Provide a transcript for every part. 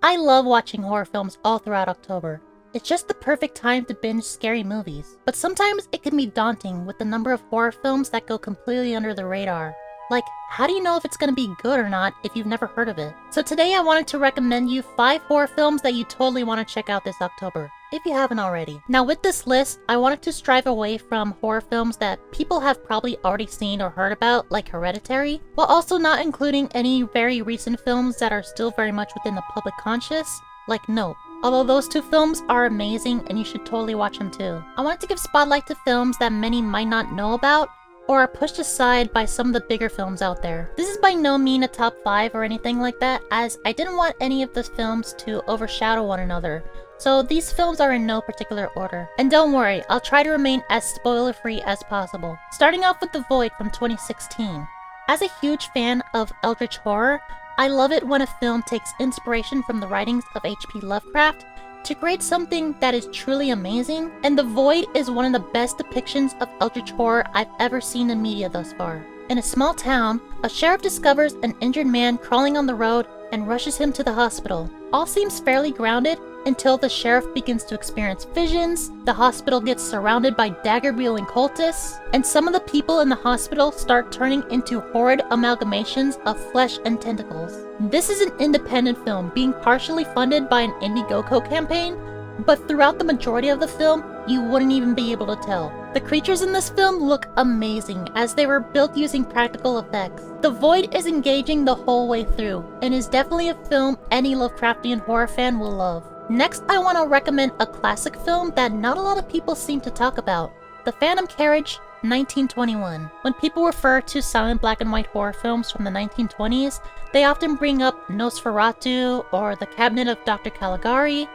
I love watching horror films all throughout October. It's just the perfect time to binge scary movies. But sometimes it can be daunting with the number of horror films that go completely under the radar. Like, how do you know if it's gonna be good or not if you've never heard of it? So today I wanted to recommend you 5 horror films that you totally want to check out this October, if you haven't already. Now with this list, I wanted to strive away from horror films that people have probably already seen or heard about, like Hereditary, while also not including any very recent films that are still very much within the public conscious, like Nope. Although those 2 films are amazing and you should totally watch them too. I wanted to give spotlight to films that many might not know about, or are pushed aside by some of the bigger films out there. This is by no means a top 5 or anything like that, as I didn't want any of the films to overshadow one another, so these films are in no particular order. And don't worry, I'll try to remain as spoiler-free as possible. Starting off with The Void from 2016. As a huge fan of eldritch horror, I love it when a film takes inspiration from the writings of H.P. Lovecraft to create something that is truly amazing, and The Void is one of the best depictions of eldritch horror I've ever seen in media thus far. In a small town, a sheriff discovers an injured man crawling on the road and rushes him to the hospital. All seems fairly grounded until the sheriff begins to experience visions, the hospital gets surrounded by dagger-wielding cultists, and some of the people in the hospital start turning into horrid amalgamations of flesh and tentacles. This is an independent film being partially funded by an Indiegogo campaign, but throughout the majority of the film, you wouldn't even be able to tell. The creatures in this film look amazing as they were built using practical effects. The Void is engaging the whole way through, and is definitely a film any Lovecraftian horror fan will love. Next, I want to recommend a classic film that not a lot of people seem to talk about. The Phantom Carriage, 1921. When people refer to silent black and white horror films from the 1920s, they often bring up Nosferatu or The Cabinet of Dr. Caligari,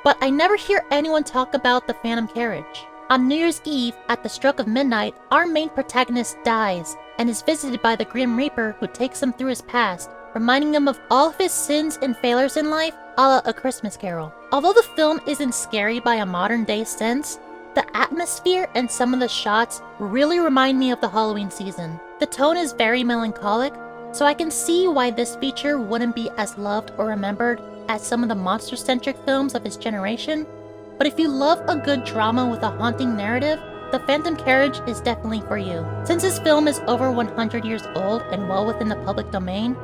but I never hear anyone talk about The Phantom Carriage. On New Year's Eve, at the stroke of midnight, our main protagonist dies and is visited by the Grim Reaper, who takes him through his past, reminding him of all of his sins and failures in life, a la A Christmas Carol. Although the film isn't scary by a modern-day sense, the atmosphere and some of the shots really remind me of the Halloween season. The tone is very melancholic, so I can see why this feature wouldn't be as loved or remembered as some of the monster-centric films of his generation, but if you love a good drama with a haunting narrative, The Phantom Carriage is definitely for you. Since this film is over 100 years old and well within the public domain,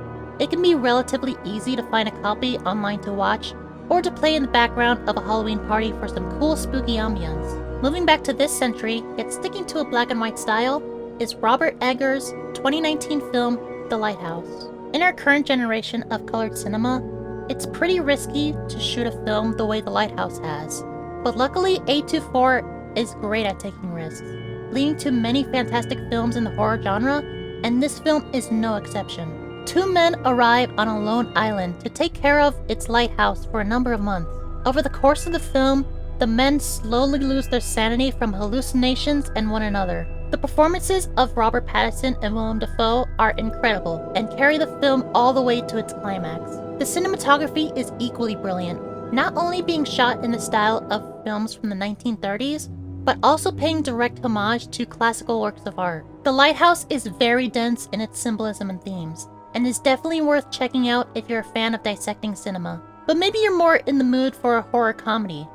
it can be relatively easy to find a copy online to watch, or to play in the background of a Halloween party for some cool spooky ambience. Moving back to this century, yet sticking to a black and white style, is Robert Eggers' 2019 film, The Lighthouse. In our current generation of colored cinema, it's pretty risky to shoot a film the way The Lighthouse has, but luckily A24 is great at taking risks, leading to many fantastic films in the horror genre, and this film is no exception. 2 men arrive on a lone island to take care of its lighthouse for a number of months. Over the course of the film, the men slowly lose their sanity from hallucinations and one another. The performances of Robert Pattinson and Willem Dafoe are incredible and carry the film all the way to its climax. The cinematography is equally brilliant, not only being shot in the style of films from the 1930s, but also paying direct homage to classical works of art. The Lighthouse is very dense in its symbolism and themes, and is definitely worth checking out if you're a fan of dissecting cinema. But maybe you're more in the mood for a horror comedy.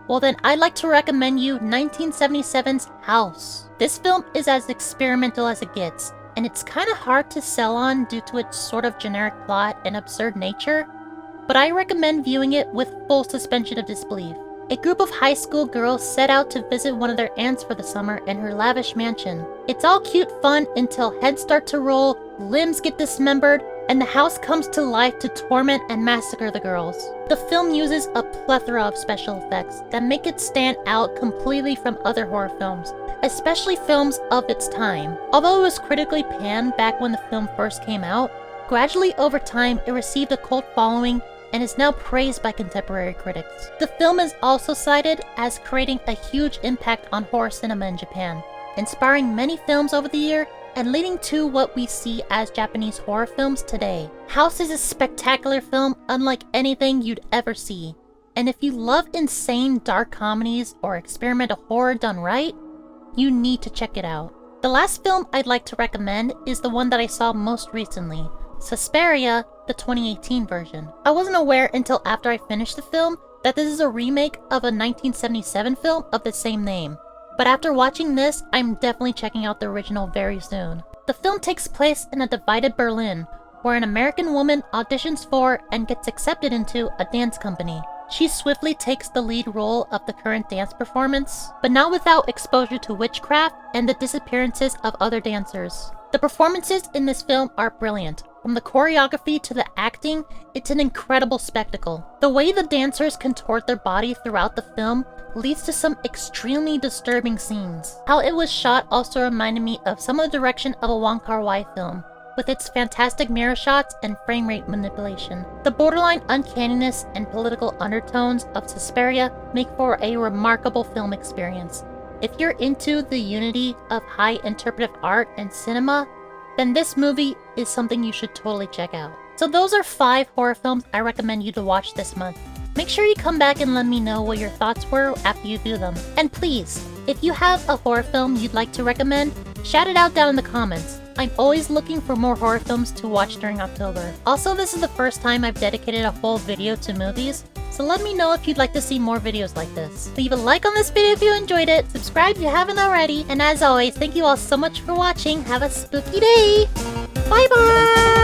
Well then, I'd like to recommend you 1977's House. This film is as experimental as it gets, and it's kinda hard to sell on due to its sort of generic plot and absurd nature, but I recommend viewing it with full suspension of disbelief. A group of high school girls set out to visit one of their aunts for the summer in her lavish mansion. It's all cute fun until heads start to roll, limbs get dismembered, and the house comes to life to torment and massacre the girls. The film uses a plethora of special effects that make it stand out completely from other horror films, especially films of its time. Although it was critically panned back when the film first came out, gradually over time it received a cult following and is now praised by contemporary critics. The film is also cited as creating a huge impact on horror cinema in Japan, inspiring many films over the year and leading to what we see as Japanese horror films today. House is a spectacular film unlike anything you'd ever see, and if you love insane dark comedies or experimental horror done right, you need to check it out. The last film I'd like to recommend is the one that I saw most recently, Suspiria, the 2018 version. I wasn't aware until after I finished the film that this is a remake of a 1977 film of the same name. But after watching this, I'm definitely checking out the original very soon. The film takes place in a divided Berlin, where an American woman auditions for and gets accepted into a dance company. She swiftly takes the lead role of the current dance performance, but not without exposure to witchcraft and the disappearances of other dancers. The performances in this film are brilliant. From the choreography to the acting, it's an incredible spectacle. The way the dancers contort their body throughout the film leads to some extremely disturbing scenes. How it was shot also reminded me of some of the direction of a Wong Kar-wai film, with its fantastic mirror shots and frame rate manipulation. The borderline uncanniness and political undertones of Suspiria make for a remarkable film experience. If you're into the unity of high interpretive art and cinema, then this movie is something you should totally check out. So those are 5 horror films I recommend you to watch this month. Make sure you come back and let me know what your thoughts were after you view them. And please, if you have a horror film you'd like to recommend, shout it out down in the comments. I'm always looking for more horror films to watch during October. Also, this is the first time I've dedicated a whole video to movies, so let me know if you'd like to see more videos like this. Leave a like on this video if you enjoyed it, subscribe if you haven't already, and as always, thank you all so much for watching. Have a spooky day! Bye bye!